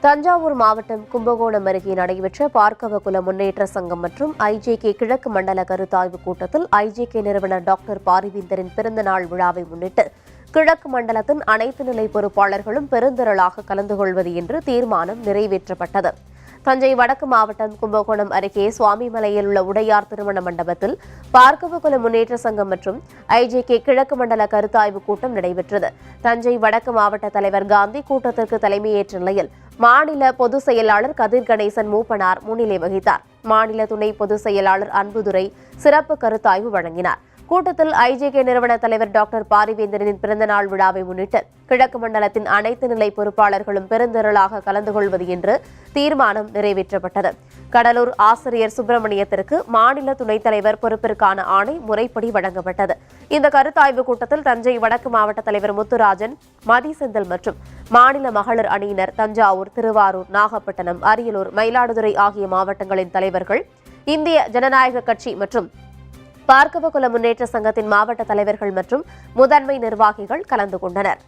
தஞ்சாவூர் மாவட்டம் கும்பகோணம் அருகே நடைபெற்ற பார்க்கவகுல முன்னேற்ற சங்கம் மற்றும் ஐஜேகே கிழக்கு மண்டல கருத்தாய்வு கூட்டத்தில் ஐஜேகே நிறுவனர் டாக்டர் பாரிவேந்தரின் பிறந்தநாள் விழாவை முன்னிட்டு கிழக்கு மண்டலத்தின் அனைத்து நிலை பொறுப்பாளர்களும் பெருந்திரளாக கலந்து கொள்வது என்று தீர்மானம் நிறைவேற்றப்பட்டது. தஞ்சை வடக்கு மாவட்டம் கும்பகோணம் அருகே சுவாமிமலையில் உள்ள உடையார் திருமண மண்டபத்தில் பார்க்கவகுல முன்னேற்ற சங்கம் மற்றும் ஐஜேகே கிழக்கு மண்டல கருத்தாய்வு கூட்டம் நடைபெற்றது. தஞ்சை வடக்கு மாவட்ட தலைவர் காந்தி கூட்டத்திற்கு தலைமையேற்ற நிலையில் மாநில பொதுச் செயலாளர் கதிர் கணேசன் மூப்பனார் முன்னிலை வகித்தார். மாநில துணை பொதுச் செயலாளர் அன்புதுரை சிறப்பு கருத்தாய்வு வழங்கினார். கூட்டத்தில் ஐஜேகே நிறுவன தலைவர் டாக்டர் பாரிவேந்தரின் பிறந்தநாள் விழாவை முன்னிட்டு கிழக்கு மண்டலத்தின் அனைத்து நிலை பொறுப்பாளர்களும் பெருந்திரளாக கலந்து கொள்வது என்று தீர்மானம் நிறைவேற்றப்பட்டது. கடலூர் ஆசிரியர் சுப்பிரமணியத்திற்கு மாநில துணைத் தலைவர் பொறுப்பிற்கான ஆணை முறைப்படி வழங்கப்பட்டது. இந்த கருத்தாய்வு கூட்டத்தில் தஞ்சை வடக்கு மாவட்ட தலைவர் முத்துராஜன், மதிசெந்தில் மற்றும் மாநில மகளிர் அணியினர், தஞ்சாவூர், திருவாரூர், நாகப்பட்டினம், அரியலூர், மயிலாடுதுறை ஆகிய மாவட்டங்களின் தலைவர்கள், இந்திய ஜனநாயக கட்சி மற்றும் பார்க்கவகுல முன்னேற்ற சங்கத்தின் மாவட்ட தலைவர்கள் மற்றும் முதன்மை நிர்வாகிகள் கலந்து கொண்டனர்.